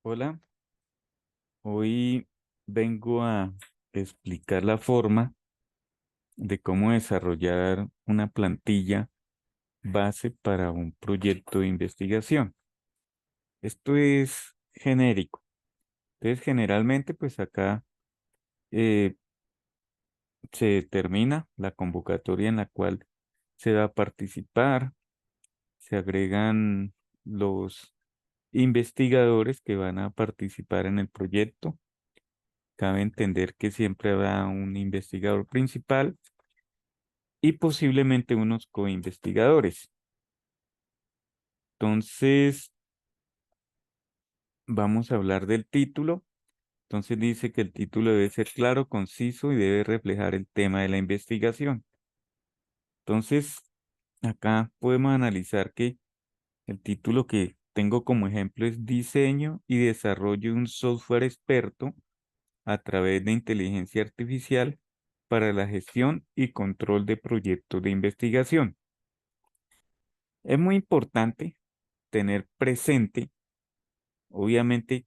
Hola, hoy vengo a explicar la forma de cómo desarrollar una plantilla base para un proyecto de investigación. Esto es genérico. Entonces, generalmente, pues acá eh, se determina la convocatoria en la cual se va a participar, se agregan los investigadores que van a participar en el proyecto. Cabe entender que siempre habrá un investigador principal y posiblemente unos coinvestigadores. Entonces, vamos a hablar del título. Entonces dice que el título debe ser claro, conciso y debe reflejar el tema de la investigación. Entonces, acá podemos analizar que el título que tengo como ejemplo es Diseño y desarrollo de un software experto a través de inteligencia artificial para la gestión y control de proyectos de investigación. Es muy importante tener presente, obviamente,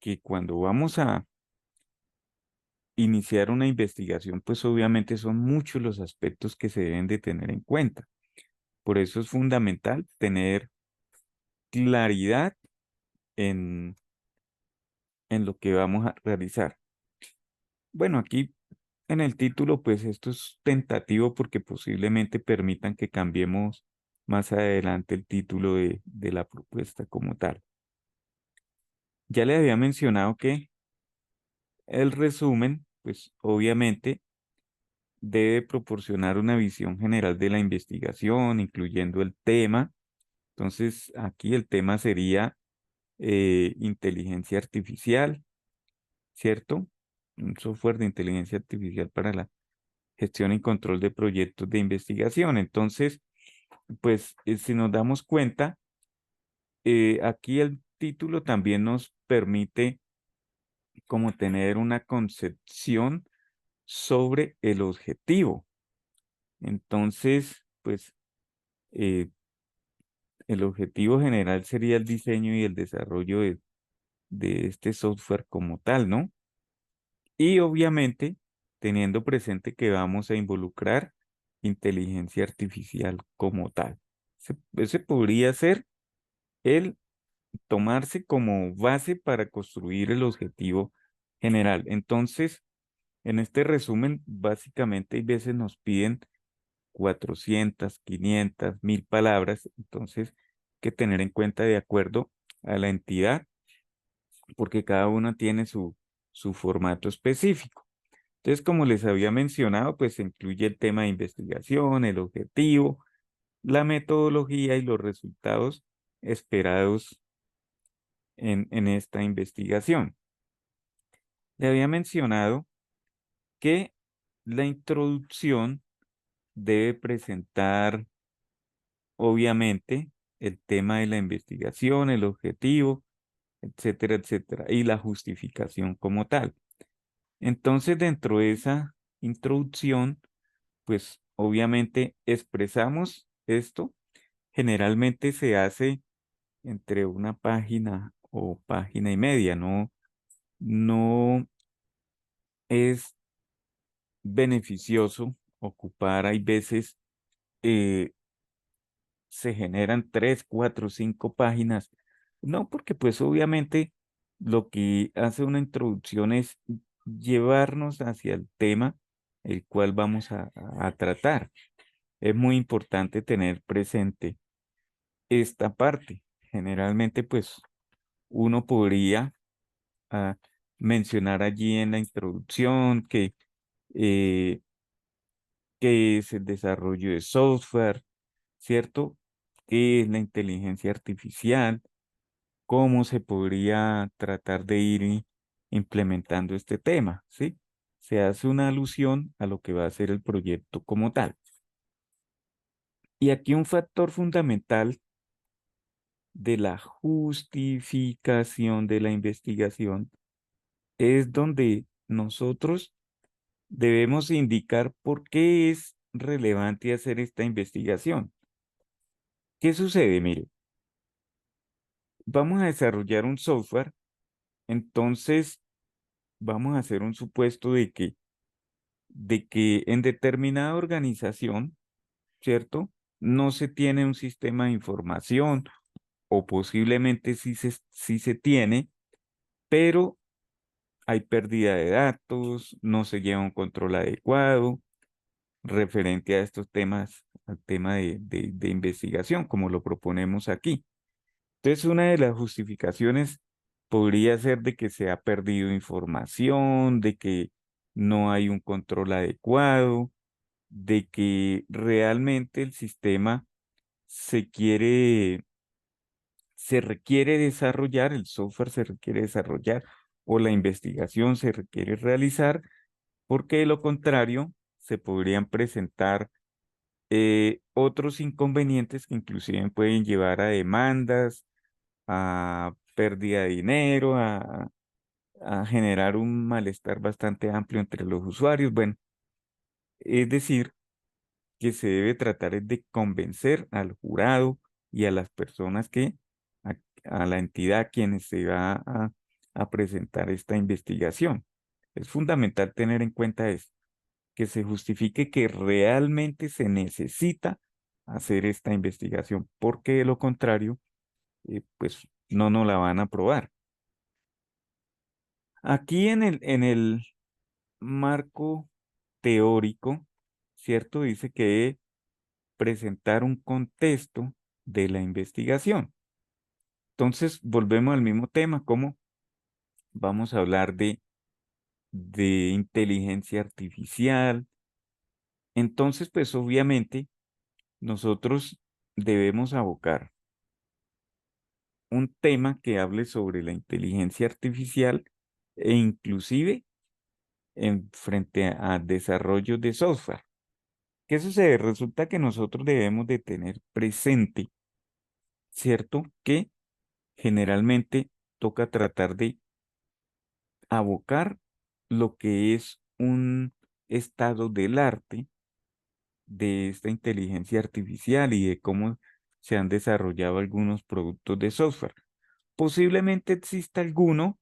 que cuando vamos a iniciar una investigación, pues obviamente son muchos los aspectos que se deben de tener en cuenta. Por eso es fundamental tener claridad en, en lo que vamos a realizar. Bueno, aquí en el título, pues esto es tentativo porque posiblemente permitan que cambiemos más adelante el título de la propuesta como tal. Ya le había mencionado que el resumen, pues obviamente debe proporcionar una visión general de la investigación, incluyendo el tema. Entonces, aquí el tema sería inteligencia artificial, ¿cierto? Un software de inteligencia artificial para la gestión y control de proyectos de investigación. Entonces, pues, si nos damos cuenta, aquí el título también nos permite como tener una concepción sobre el objetivo. Entonces, pues, eh, el objetivo general sería el diseño y el desarrollo de este software como tal, ¿no? Y obviamente teniendo presente que vamos a involucrar inteligencia artificial como tal. Ese podría ser el tomarse como base para construir el objetivo general. Entonces, en este resumen, básicamente, hay veces nos piden 400, 500, 1000 palabras. Entonces, hay que tener en cuenta de acuerdo a la entidad, porque cada una tiene su formato específico. Entonces, como les había mencionado, pues se incluye el tema de investigación, el objetivo, la metodología y los resultados esperados en esta investigación. Le había mencionado que la introducción debe presentar, obviamente, el tema de la investigación, el objetivo, etcétera, etcétera, y la justificación como tal. Entonces, dentro de esa introducción, pues obviamente expresamos esto. Generalmente se hace entre una página o página y media, no es beneficioso ocupar, hay veces eh, se generan 3, 4, 5 páginas. No, porque pues obviamente lo que hace una introducción es llevarnos hacia el tema el cual vamos a tratar. Es muy importante tener presente esta parte. Generalmente pues uno podría ah, mencionar allí en la introducción eh, qué es el desarrollo de software, ¿cierto? ¿Qué es la inteligencia artificial? ¿Cómo se podría tratar de ir implementando este tema? ¿Sí? Se hace una alusión a lo que va a ser el proyecto como tal. Y aquí un factor fundamental de la justificación de la investigación es donde nosotros debemos indicar por qué es relevante hacer esta investigación. ¿Qué sucede? Mire, vamos a desarrollar un software, entonces vamos a hacer un supuesto de que en determinada organización, ¿cierto? No se tiene un sistema de información o posiblemente sí se tiene, pero hay pérdida de datos, no se lleva un control adecuado referente a estos temas, al tema de investigación, como lo proponemos aquí. Entonces, una de las justificaciones podría ser de que se ha perdido información, de que no hay un control adecuado, de que realmente el sistema se quiere, se requiere desarrollar, el software se requiere desarrollar o la investigación se requiere realizar, porque de lo contrario se podrían presentar otros inconvenientes que inclusive pueden llevar a demandas, a pérdida de dinero, a generar un malestar bastante amplio entre los usuarios. Bueno, es decir, que se debe tratar es de convencer al jurado y a las personas a, a la entidad a quienes se va a presentar esta investigación. Es fundamental tener en cuenta esto, que se justifique que realmente se necesita hacer esta investigación, porque de lo contrario, pues no nos la van a aprobar. Aquí en el marco teórico, ¿cierto? Dice que presentar un contexto de la investigación. Entonces, volvemos al mismo tema, como vamos a hablar de inteligencia artificial. Entonces, pues obviamente, nosotros debemos abocar un tema que hable sobre la inteligencia artificial e inclusive en frente a desarrollo de software. ¿Qué sucede? Resulta que nosotros debemos de tener presente, ¿cierto? Que generalmente toca tratar de abocar lo que es un estado del arte de esta inteligencia artificial y de cómo se han desarrollado algunos productos de software. Posiblemente exista alguno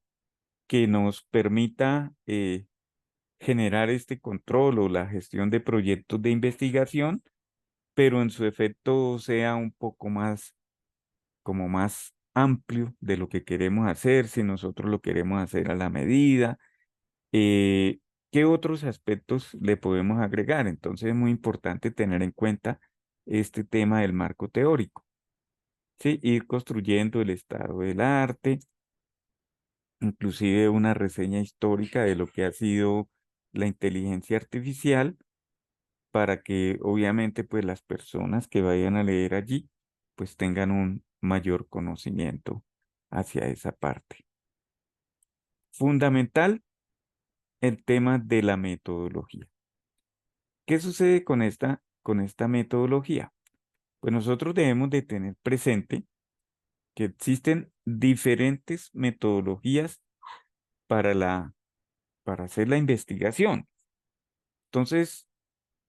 que nos permita generar este control o la gestión de proyectos de investigación, pero en su efecto sea un poco más, como más amplio de lo que queremos hacer, si nosotros lo queremos hacer a la medida. ¿Qué otros aspectos le podemos agregar? Entonces es muy importante tener en cuenta este tema del marco teórico, ¿sí? Ir construyendo el estado del arte, inclusive una reseña histórica de lo que ha sido la inteligencia artificial para que obviamente pues las personas que vayan a leer allí pues tengan un mayor conocimiento hacia esa parte. Fundamental el tema de la metodología. ¿Qué sucede con esta metodología? Pues nosotros debemos de tener presente que existen diferentes metodologías para para hacer la investigación. Entonces,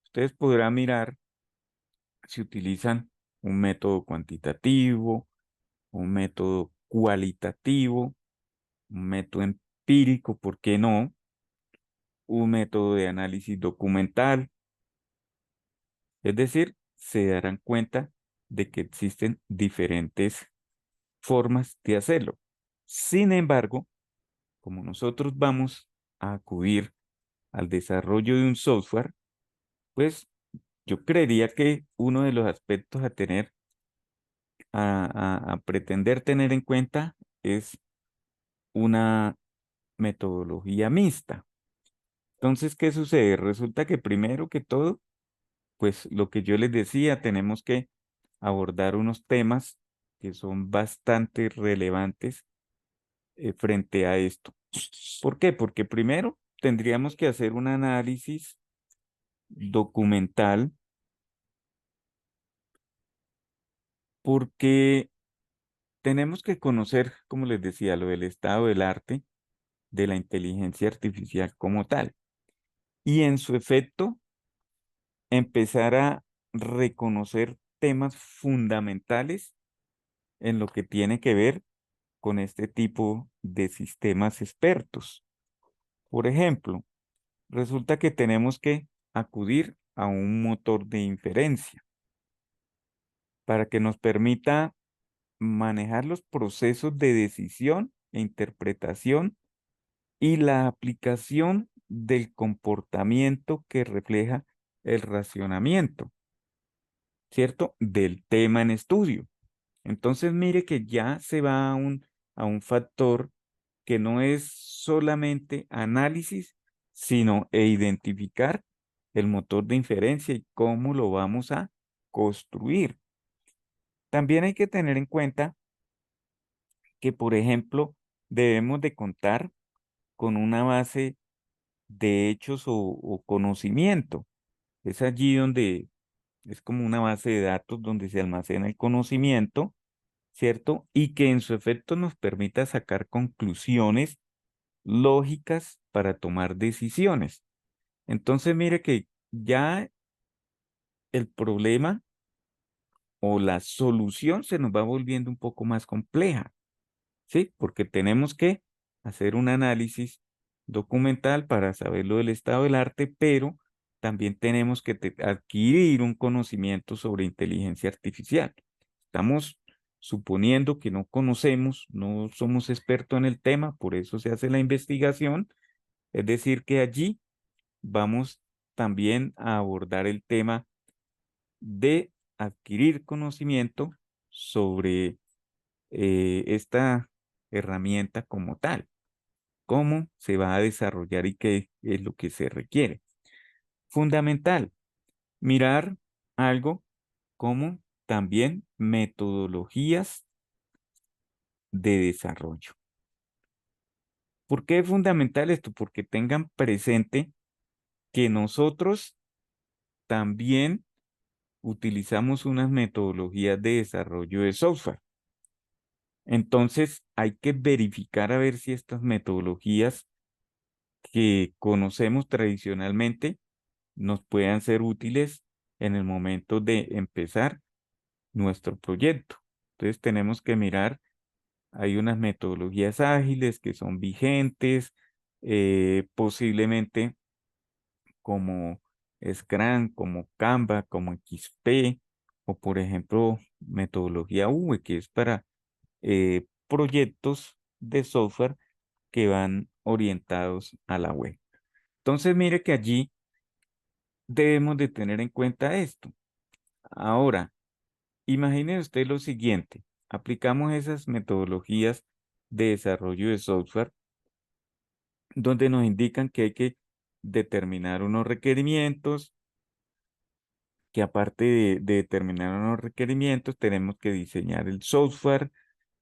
ustedes podrán mirar si utilizan un método cuantitativo, un método cualitativo, un método empírico, ¿por qué no? Un método de análisis documental. Es decir, se darán cuenta de que existen diferentes formas de hacerlo. Sin embargo, como nosotros vamos a acudir al desarrollo de un software, pues yo creería que uno de los aspectos a tener, a pretender tener en cuenta es una metodología mixta. Entonces, ¿qué sucede? Resulta que primero que todo, pues lo que yo les decía, tenemos que abordar unos temas que son bastante relevantes frente a esto. ¿Por qué? Porque primero tendríamos que hacer un análisis documental porque tenemos que conocer, como les decía, lo del estado del arte de la inteligencia artificial como tal y en su efecto empezar a reconocer temas fundamentales en lo que tiene que ver con este tipo de sistemas expertos. Por ejemplo, resulta que tenemos que acudir a un motor de inferencia para que nos permita manejar los procesos de decisión e interpretación y la aplicación del comportamiento que refleja el racionamiento, ¿cierto? Del tema en estudio. Entonces, mire que ya se va a un factor que no es solamente análisis, sino identificar el motor de inferencia y cómo lo vamos a construir. También hay que tener en cuenta que, por ejemplo, debemos de contar con una base de hechos o conocimiento. Es allí donde es como una base de datos donde se almacena el conocimiento, ¿cierto? Y que en su efecto nos permita sacar conclusiones lógicas para tomar decisiones. Entonces, mire que ya el problema o la solución se nos va volviendo un poco más compleja, ¿sí? Porque tenemos que hacer un análisis documental para saber lo del estado del arte, pero también tenemos que adquirir un conocimiento sobre inteligencia artificial. Estamos suponiendo que no conocemos, no somos expertos en el tema, por eso se hace la investigación. Es decir, que allí vamos también a abordar el tema de adquirir conocimiento sobre esta herramienta como tal, cómo se va a desarrollar y qué es lo que se requiere. Fundamental, mirar algo como también metodologías de desarrollo. ¿Por qué es fundamental esto? Porque tengan presente que nosotros también utilizamos unas metodologías de desarrollo de software. Entonces, hay que verificar a ver si estas metodologías que conocemos tradicionalmente nos puedan ser útiles en el momento de empezar nuestro proyecto. Entonces, tenemos que mirar, hay unas metodologías ágiles que son vigentes, posiblemente como Scrum, como Canva, como XP, o por ejemplo, metodología V, que es para proyectos de software que van orientados a la web. Entonces, mire que allí debemos de tener en cuenta esto. Ahora, imagine usted lo siguiente, aplicamos esas metodologías de desarrollo de software donde nos indican que hay que determinar unos requerimientos, que aparte de determinar unos requerimientos, tenemos que diseñar el software,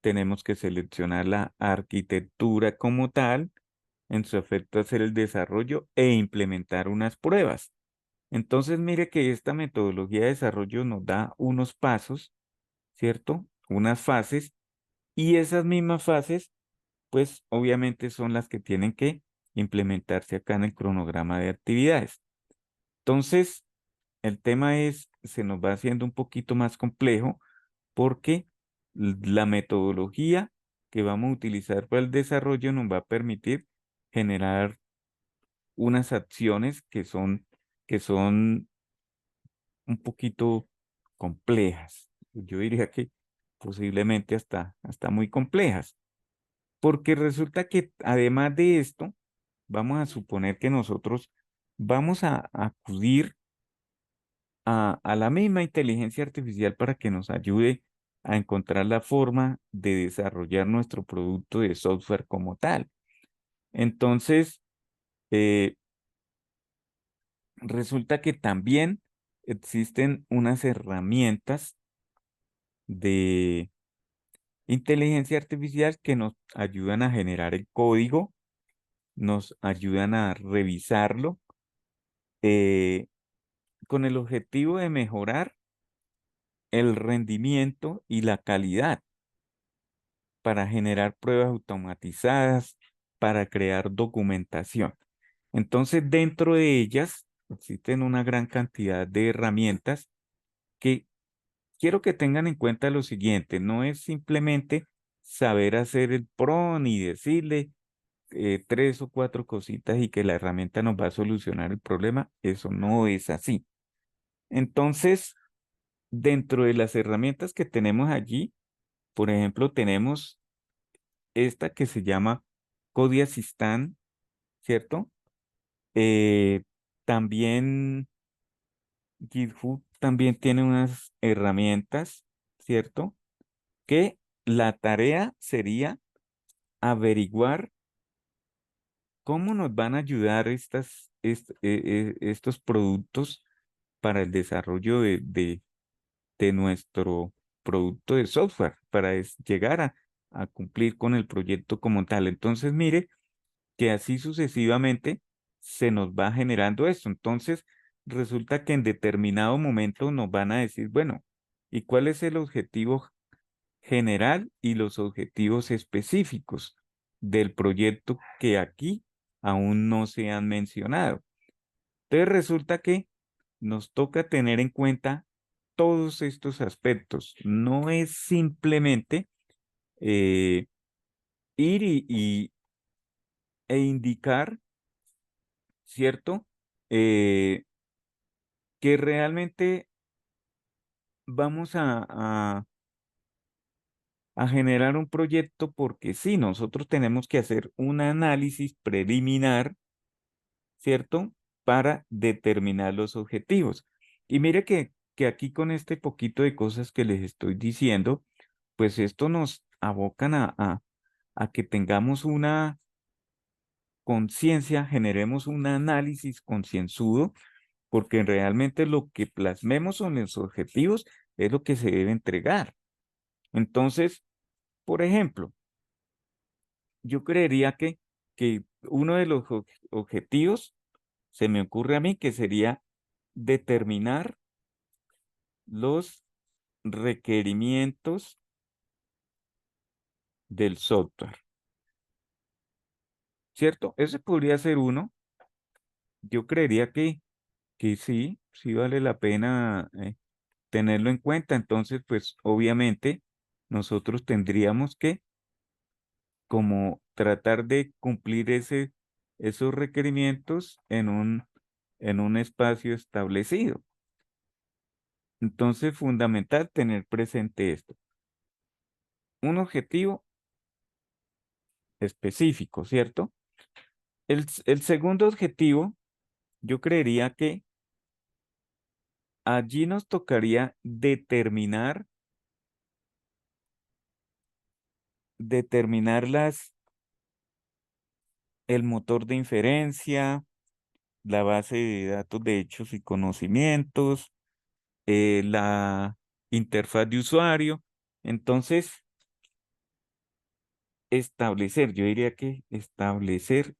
tenemos que seleccionar la arquitectura como tal, en su efecto hacer el desarrollo e implementar unas pruebas. Entonces, mire que esta metodología de desarrollo nos da unos pasos, ¿cierto? Unas fases, y esas mismas fases, pues obviamente son las que tienen que implementarse acá en el cronograma de actividades. Entonces, el tema es, se nos va haciendo un poquito más complejo porque la metodología que vamos a utilizar para el desarrollo nos va a permitir generar unas acciones que son un poquito complejas. Yo diría que posiblemente hasta muy complejas, porque resulta que además de esto, vamos a suponer que nosotros vamos a acudir a la misma inteligencia artificial para que nos ayude a encontrar la forma de desarrollar nuestro producto de software como tal. Entonces, eh, resulta que también existen unas herramientas de inteligencia artificial que nos ayudan a generar el código, nos ayudan a revisarlo eh, con el objetivo de mejorar el rendimiento y la calidad para generar pruebas automatizadas, para crear documentación. Entonces, dentro de ellas existen una gran cantidad de herramientas que quiero que tengan en cuenta lo siguiente, no es simplemente saber hacer el PRON y decirle 3 o 4 cositas y que la herramienta nos va a solucionar el problema. Eso no es así. Entonces, dentro de las herramientas que tenemos allí, por ejemplo, tenemos esta que se llama Code Assistant, ¿cierto? Eh, también GitHub también tiene unas herramientas, ¿cierto? Que la tarea sería averiguar cómo nos van a ayudar estos productos para el desarrollo de nuestro producto de software, para llegar a cumplir con el proyecto como tal. Entonces, mire que así sucesivamente se nos va generando esto. Entonces, resulta que en determinado momento nos van a decir, bueno, ¿y cuál es el objetivo general y los objetivos específicos del proyecto que aquí aún no se han mencionado? Entonces, resulta que nos toca tener en cuenta todos estos aspectos. No es simplemente eh, ir e indicar, ¿cierto? Eh, que realmente vamos a generar un proyecto porque sí, nosotros tenemos que hacer un análisis preliminar, ¿cierto? Para determinar los objetivos. Y mire que aquí con este poquito de cosas que les estoy diciendo, pues esto nos abocan a que tengamos una conciencia, generemos un análisis concienzudo, porque realmente lo que plasmemos en los objetivos es lo que se debe entregar. Entonces, por ejemplo, yo creería que uno de los objetivos, se me ocurre a mí, que sería determinar los requerimientos del software, ¿cierto? Ese podría ser uno. Yo creería que sí, sí vale la pena tenerlo en cuenta. Entonces, pues obviamente nosotros tendríamos que como tratar de cumplir esos requerimientos en un espacio establecido. Entonces, fundamental tener presente esto. Un objetivo específico, ¿cierto? El segundo objetivo, yo creería que allí nos tocaría determinar el motor de inferencia, la base de datos de hechos y conocimientos, la interfaz de usuario. Entonces, establecer, yo diría que establecer,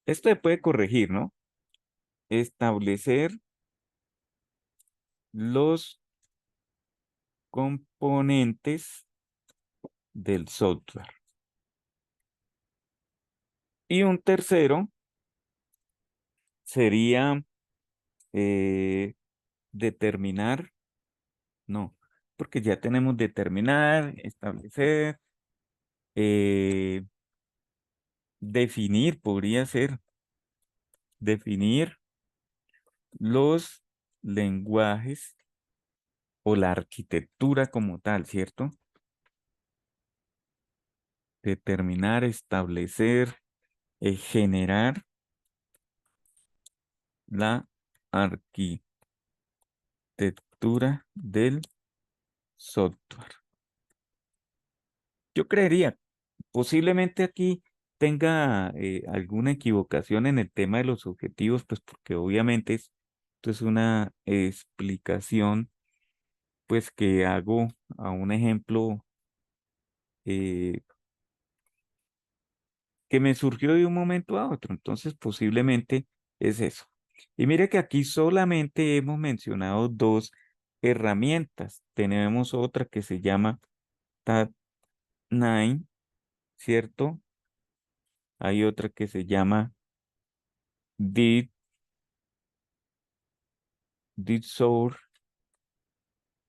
esto se puede corregir, ¿no? Establecer los componentes del software. Y un tercero sería eh, determinar, no, porque ya tenemos determinar, establecer, eh, definir, podría ser definir los lenguajes o la arquitectura como tal, ¿cierto? Determinar, establecer, generar la arquitectura del software. Yo creería, posiblemente aquí tenga alguna equivocación en el tema de los objetivos, pues porque obviamente esto es una explicación, pues que hago a un ejemplo eh, que me surgió de un momento a otro. Entonces, posiblemente es eso. Y mire que aquí solamente hemos mencionado dos herramientas. Tenemos otra que se llama Tat9, ¿cierto? Hay otra que se llama Did, DidSource,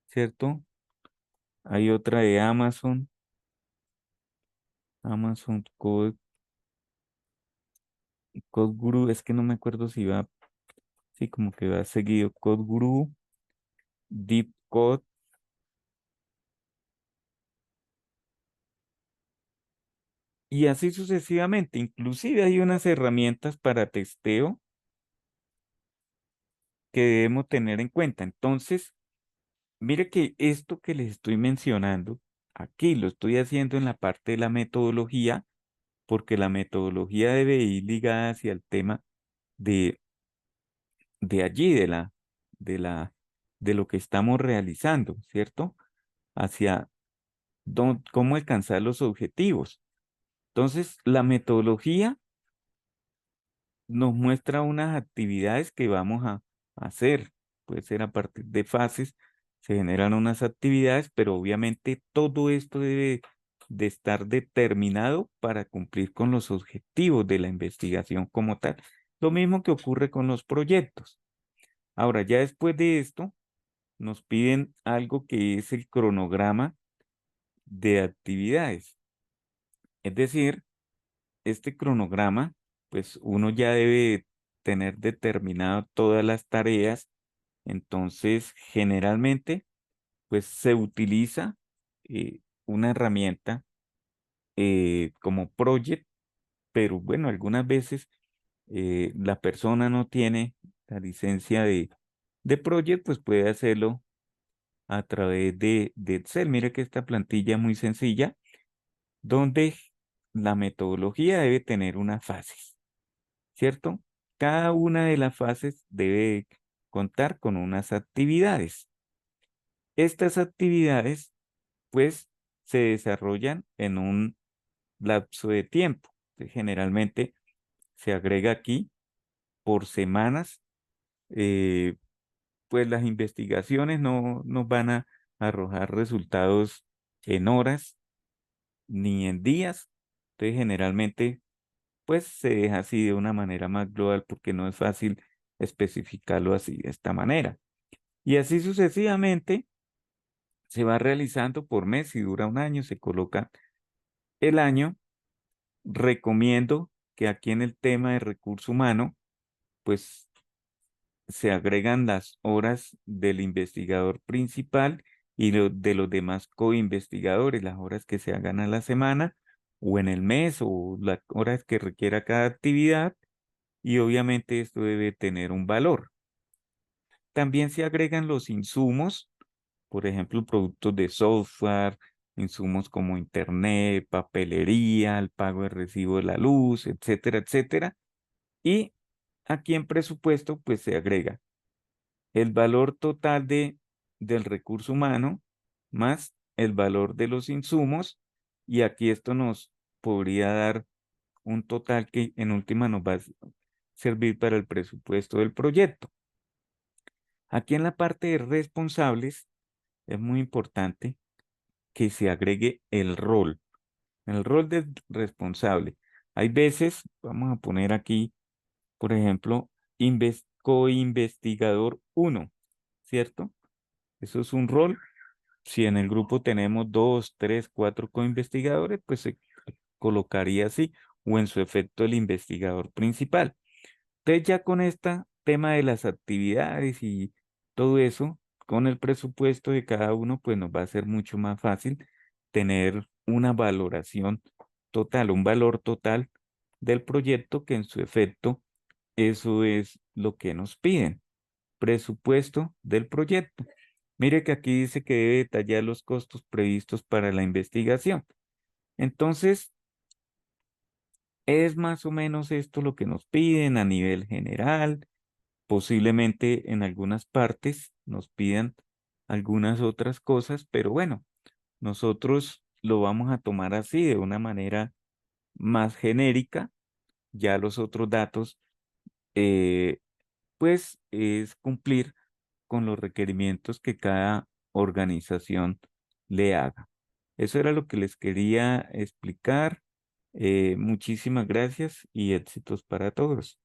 ¿cierto? Hay otra de Amazon Amazon Code Guru, es que no me acuerdo si va, sí, como que va seguido Code Guru, Deep Code, y así sucesivamente. Inclusive hay unas herramientas para testeo que debemos tener en cuenta. Entonces, mire que esto que les estoy mencionando, aquí lo estoy haciendo en la parte de la metodología, porque la metodología debe ir ligada hacia el tema de, de allí, de la, de lo que estamos realizando, ¿cierto? Hacia cómo alcanzar los objetivos. Entonces, la metodología nos muestra unas actividades que vamos a hacer. Puede ser a partir de fases, se generan unas actividades, pero obviamente todo esto debe de estar determinado para cumplir con los objetivos de la investigación como tal. Lo mismo que ocurre con los proyectos. Ahora, ya después de esto, nos piden algo que es el cronograma de actividades. Es decir, este cronograma, pues uno ya debe tener determinado todas las tareas. Entonces, generalmente, pues se utiliza una herramienta como Project, pero bueno, algunas veces la persona no tiene la licencia de Project, pues puede hacerlo a través de Excel. Mire que esta plantilla es muy sencilla, donde la metodología debe tener unas fases, ¿cierto? Cada una de las fases debe contar con unas actividades. Estas actividades, pues, se desarrollan en un lapso de tiempo. Generalmente se agrega aquí por semanas. eh, pues las investigaciones no nos van a arrojar resultados en horas ni en días. Entonces, generalmente, pues se deja así de una manera más global porque no es fácil especificarlo así, de esta manera. Y así sucesivamente se va realizando por mes. Si dura un año, se coloca el año. Recomiendo que aquí en el tema de recurso humano, pues se agregan las horas del investigador principal y de los demás co-investigadores, las horas que se hagan a la semana o en el mes o las horas que requiera cada actividad, y obviamente esto debe tener un valor. También se agregan los insumos, por ejemplo, productos de software, insumos como internet, papelería, el pago de recibo de la luz, etcétera, etcétera. Y aquí en presupuesto, pues se agrega el valor total del recurso humano más el valor de los insumos, y aquí esto nos podría dar un total que en última nos va a servir para el presupuesto del proyecto. Aquí en la parte de responsables es muy importante que se agregue el rol de responsable. Hay veces, vamos a poner aquí, por ejemplo, co-investigador 1, ¿cierto? Eso es un rol. Si en el grupo tenemos 2, 3, 4 co-investigadores, pues se colocaría así, o en su efecto el investigador principal. Entonces ya con este tema de las actividades y todo eso, con el presupuesto de cada uno, pues nos va a ser mucho más fácil tener una valoración total, un valor total del proyecto, que en su efecto eso es lo que nos piden, presupuesto del proyecto. Mire que aquí dice que debe detallar los costos previstos para la investigación. Entonces, es más o menos esto lo que nos piden a nivel general. Posiblemente en algunas partes nos pidan algunas otras cosas, pero bueno, nosotros lo vamos a tomar así, de una manera más genérica. Ya los otros datos, eh, pues es cumplir con los requerimientos que cada organización le haga. Eso era lo que les quería explicar. Muchísimas gracias y éxitos para todos.